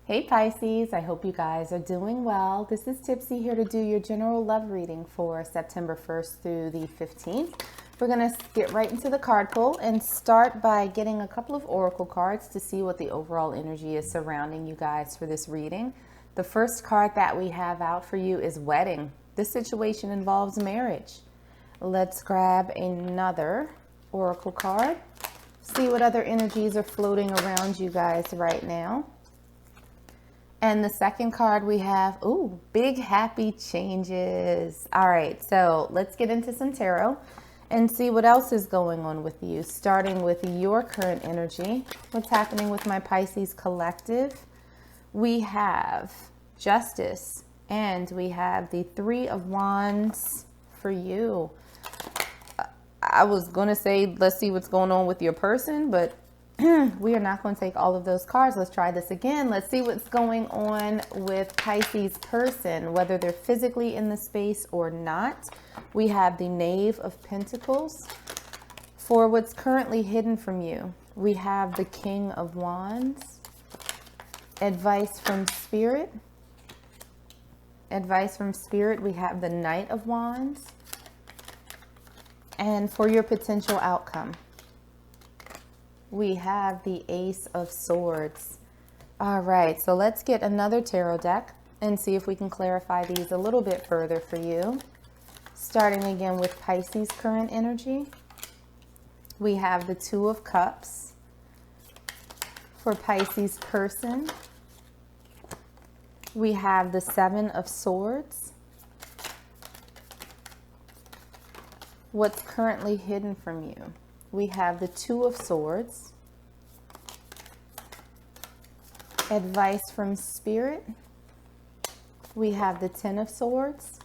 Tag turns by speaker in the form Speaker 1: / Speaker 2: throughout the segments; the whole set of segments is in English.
Speaker 1: Hey Pisces, I hope you guys are doing well. This is Tipsy here to do your general love reading for September 1st through the 15th. We're going to get right into the card pull and start by getting a couple of oracle cards to see what the overall energy is surrounding you guys for this reading. The first card that we have out for you is wedding. This situation involves marriage. Let's grab another oracle card. See what other energies are floating around you guys right now. And the second card we have, big happy changes. All right, so let's get into some tarot and see what else is going on with you, starting with your current energy. What's happening with my Pisces collective? We have Justice, and we have the Three of Wands for you. I was going to say, let's see what's going on with your person, but we are not going to take all of those cards. Let's try this again. Let's see what's going on with Pisces person, whether they're physically in the space or not. We have the Knave of Pentacles. For what's currently hidden from you, we have the King of Wands. Advice from Spirit. Advice from Spirit, we have the Knight of Wands. And for your potential outcome, we have the Ace of Swords. All right, so let's get another tarot deck and see if we can clarify these a little bit further for you. Starting again with Pisces current energy, we have the Two of Cups. For Pisces person, we have the Seven of Swords. What's currently hidden from you? We have the Two of Swords. Advice from Spirit. We have the Ten of Swords.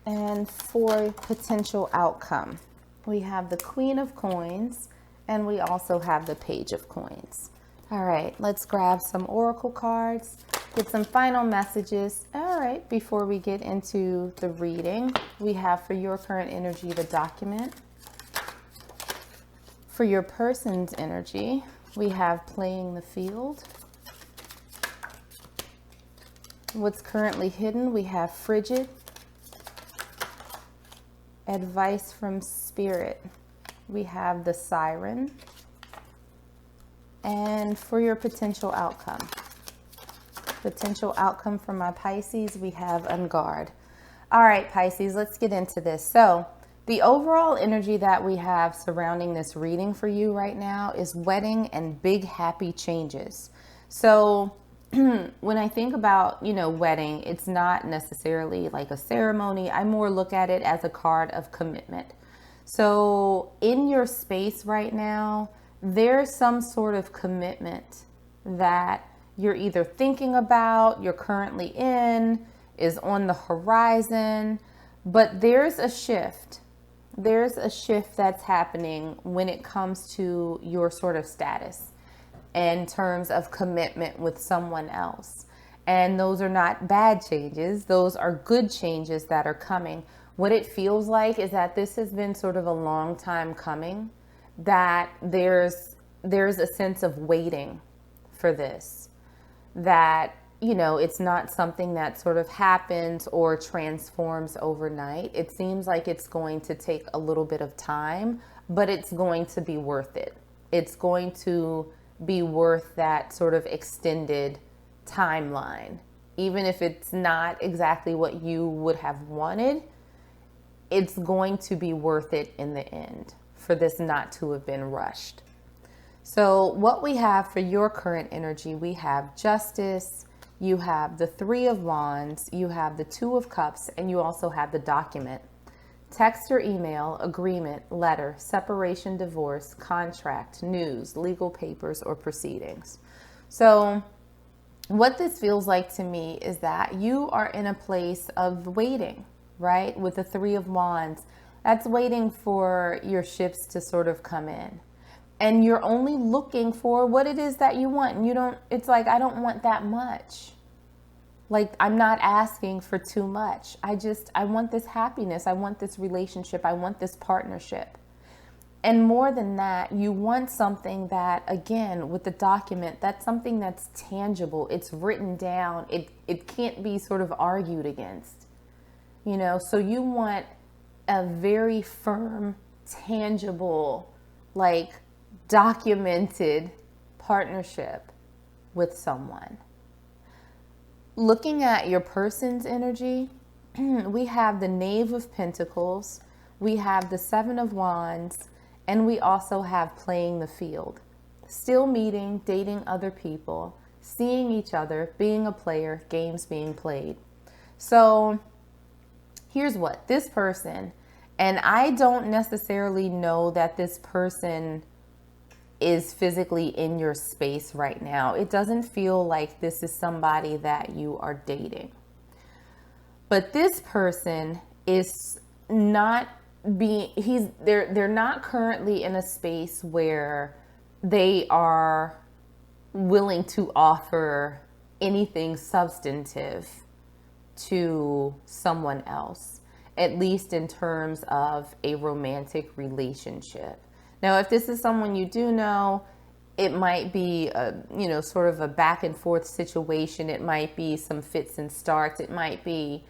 Speaker 1: And for potential outcome, we have the Queen of Coins, and we also have the Page of Coins. All right, let's grab some oracle cards, get some final messages. All right, before we get into the reading, we have for your current energy the Document. For your person's energy, we have Playing the Field. What's currently hidden, we have Frigid. Advice from Spirit, we have the Siren. And for your potential outcome for my Pisces, we have On Guard. All right, Pisces, let's get into this. So the overall energy that we have surrounding this reading for you right now is wedding and big happy changes. So when I think about, wedding, it's not necessarily like a ceremony. I more look at it as a card of commitment. So in your space right now, there's some sort of commitment that you're either thinking about, you're currently in, is on the horizon, but there's a shift. There's a shift that's happening when it comes to your sort of status in terms of commitment with someone else. And those are not bad changes. Those are good changes that are coming. What it feels like is that this has been sort of a long time coming, that there's a sense of waiting for this, that it's not something that sort of happens or transforms overnight. It seems like it's going to take a little bit of time, but it's going to be worth it. It's going to be worth that sort of extended timeline. Even if it's not exactly what you would have wanted, it's going to be worth it in the end for this not to have been rushed. So what we have for your current energy, we have Justice, you have the Three of Wands, you have the Two of Cups, and you also have the Document. Text or email, agreement, letter, separation, divorce, contract, news, legal papers, or proceedings. So what this feels like to me is that you are in a place of waiting, right? With the Three of Wands, that's waiting for your ships to sort of come in. And you're only looking for what it is that you want. And it's like, I don't want that much. Like, I'm not asking for too much. I want this happiness. I want this relationship. I want this partnership. And more than that, you want something that, again, with the document, that's something that's tangible. It's written down. It can't be sort of argued against, you know? So you want a very firm, tangible, like documented partnership with someone. Looking at your person's energy, we have the Knave of Pentacles, we have the Seven of Wands, and we also have playing the field. Still meeting, dating other people, seeing each other, being a player, games being played. So here's what this person, and I don't necessarily know that this person is physically in your space right now. It doesn't feel like this is somebody that you are dating. But this person is not they're not currently in a space where they are willing to offer anything substantive to someone else, at least in terms of a romantic relationship. Now, if this is someone you do know, it might be sort of a back and forth situation. It might be some fits and starts. It might be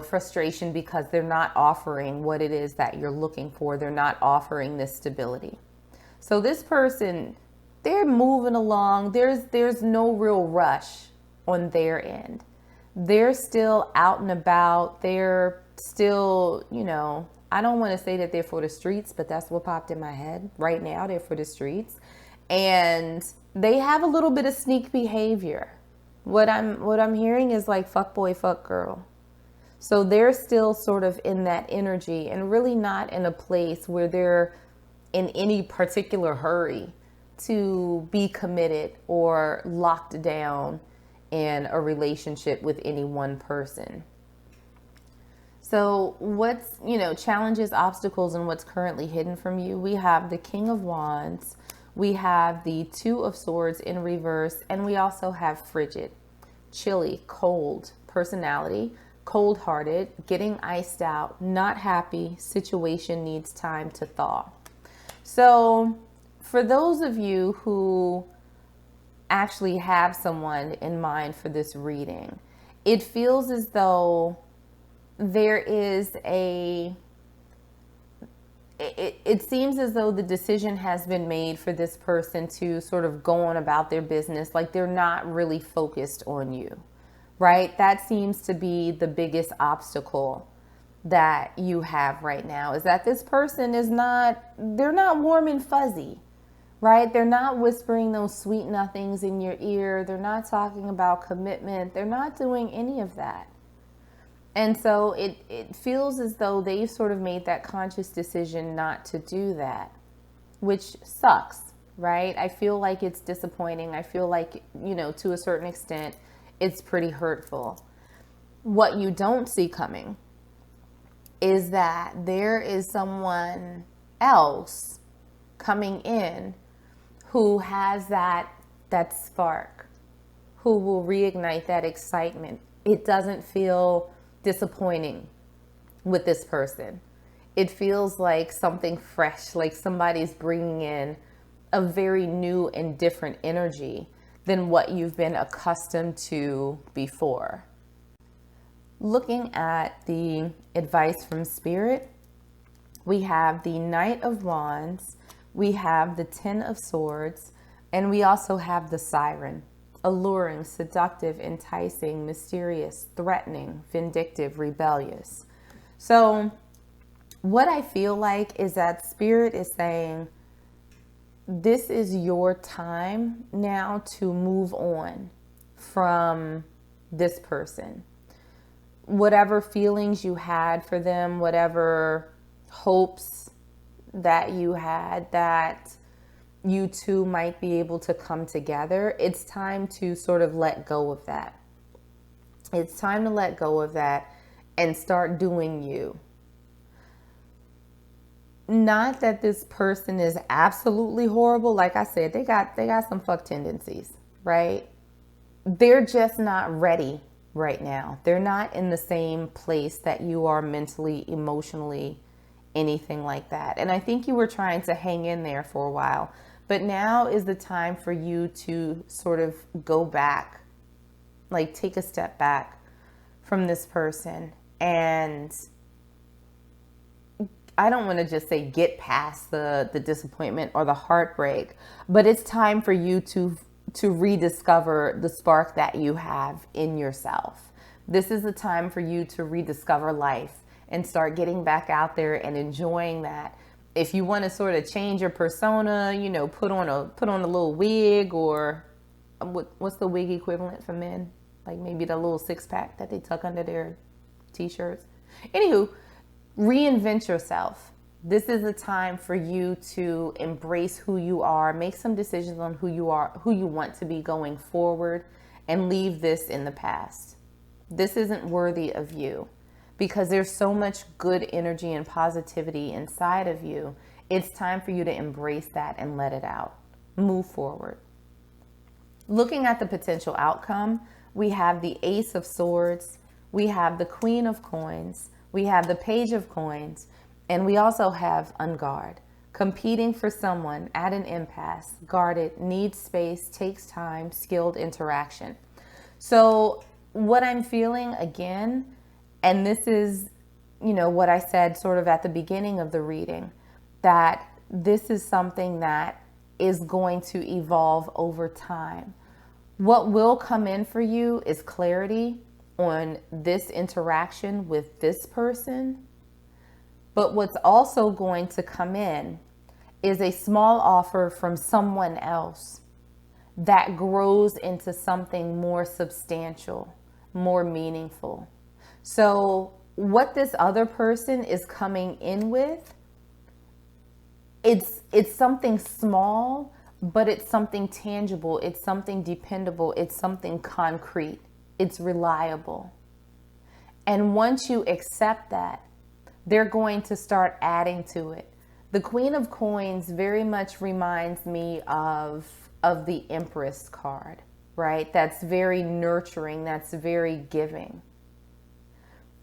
Speaker 1: frustration because they're not offering what it is that you're looking for. They're not offering this stability. So this person, they're moving along. There's no real rush on their end. They're still out and about. They're still, I don't want to say that they're for the streets, but that's what popped in my head right now. They're for the streets. And they have a little bit of sneak behavior. What I'm hearing is like fuck boy, fuck girl. So they're still sort of in that energy and really not in a place where they're in any particular hurry to be committed or locked down in a relationship with any one person. So what's, challenges, obstacles, and what's currently hidden from you? We have the King of Wands. We have the Two of Swords in reverse. And we also have frigid, chilly, cold personality. Cold-hearted, getting iced out, not happy, situation needs time to thaw. So for those of you who actually have someone in mind for this reading, it feels as though there is it seems as though the decision has been made for this person to sort of go on about their business, like they're not really focused on you. Right? That seems to be the biggest obstacle that you have right now, is that this person they're not warm and fuzzy, right? They're not whispering those sweet nothings in your ear. They're not talking about commitment. They're not doing any of that. And so it feels as though they've sort of made that conscious decision not to do that, which sucks, right? I feel like it's disappointing. I feel like, to a certain extent, it's pretty hurtful. What you don't see coming is that there is someone else coming in who has that spark, who will reignite that excitement. It doesn't feel disappointing with this person. It feels like something fresh, like somebody's bringing in a very new and different energy than what you've been accustomed to before. Looking at the advice from Spirit, we have the Knight of Wands, we have the Ten of Swords, and we also have the Siren. Alluring, seductive, enticing, mysterious, threatening, vindictive, rebellious. So what I feel like is that Spirit is saying, this is your time now to move on from this person. Whatever feelings you had for them, whatever hopes that you had that you two might be able to come together, it's time to sort of let go of that. It's time to let go of that and start doing you. Not that this person is absolutely horrible. Like I said, they got some fuck tendencies, right? They're just not ready right now. They're not in the same place that you are mentally, emotionally, anything like that. And I think you were trying to hang in there for a while, but now is the time for you to sort of go back, like take a step back from this person. And I don't want to just say get past the disappointment or the heartbreak, but it's time for you to rediscover the spark that you have in yourself. This is the time for you to rediscover life and start getting back out there and enjoying that. If you want to sort of change your persona, you know, put on a little wig, or what's the wig equivalent for men? Like maybe the little 6-pack that they tuck under their t-shirts. Anywho, reinvent yourself. This is a time for you to embrace who you are, make some decisions on who you are, who you want to be going forward, and leave this in the past. This isn't worthy of you, because there's so much good energy and positivity inside of you. It's time for you to embrace that and let it out. Move forward. Looking at the potential outcome, we have the Ace of Swords, we have the Queen of Coins, we have the Page of Coins, and we also have unguard. Competing for someone at an impasse, guarded, needs space, takes time, skilled interaction. So what I'm feeling again, and this is, you know, what I said sort of at the beginning of the reading, that this is something that is going to evolve over time. What will come in for you is clarity on this interaction with this person. But what's also going to come in is a small offer from someone else that grows into something more substantial, more meaningful. So what this other person is coming in with, it's something small, but it's something tangible. It's something dependable. It's something concrete. It's reliable. And once you accept that, they're going to start adding to it. The Queen of Coins very much reminds me of the Empress card, right? That's very nurturing. That's very giving.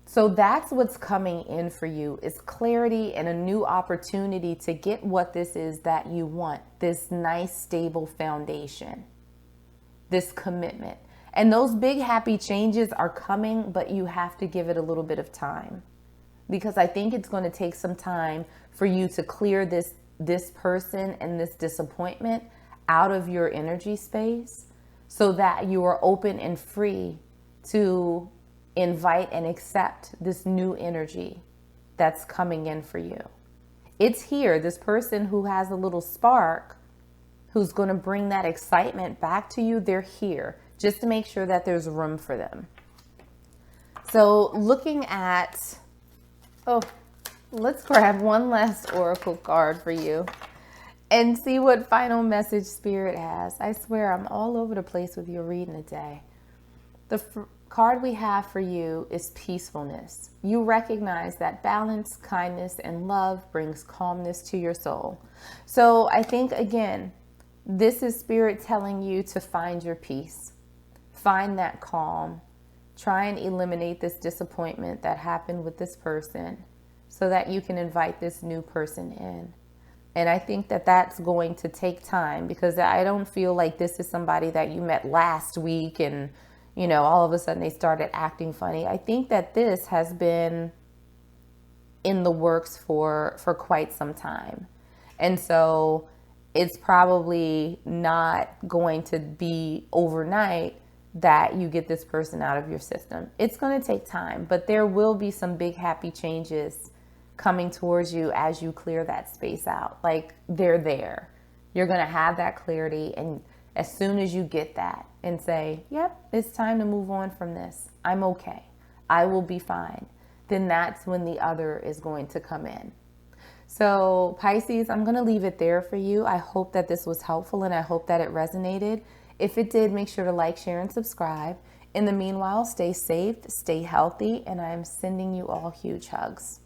Speaker 1: So that's what's coming in for you, is clarity and a new opportunity to get what this is that you want. This nice, stable foundation, this commitment. And those big, happy changes are coming, but you have to give it a little bit of time. Because I think it's going to take some time for you to clear this person and this disappointment out of your energy space, so that you are open and free to invite and accept this new energy that's coming in for you. It's here. This person who has a little spark, who's going to bring that excitement back to you, they're here. Just to make sure that there's room for them. So looking at, let's grab one last oracle card for you and see what final message Spirit has. I swear I'm all over the place with your reading today. The card we have for you is peacefulness. You recognize that balance, kindness, and love brings calmness to your soul. So I think, again, this is Spirit telling you to find your peace. Find that calm. Try and eliminate this disappointment that happened with this person so that you can invite this new person in. And I think that that's going to take time, because I don't feel like this is somebody that you met last week and, you know, all of a sudden they started acting funny. I think that this has been in the works for quite some time. And so it's probably not going to be overnight that you get this person out of your system. It's going to take time, but there will be some big happy changes coming towards you as you clear that space out. Like, they're there. You're going to have that clarity, and as soon as you get that and say, yep, it's time to move on from this, I'm okay, I will be fine, then that's when the other is going to come in. So Pisces, I'm going to leave it there for you. I hope that this was helpful, and I hope that it resonated. If it did, make sure to like, share, and subscribe. In the meanwhile, stay safe, stay healthy, and I'm sending you all huge hugs.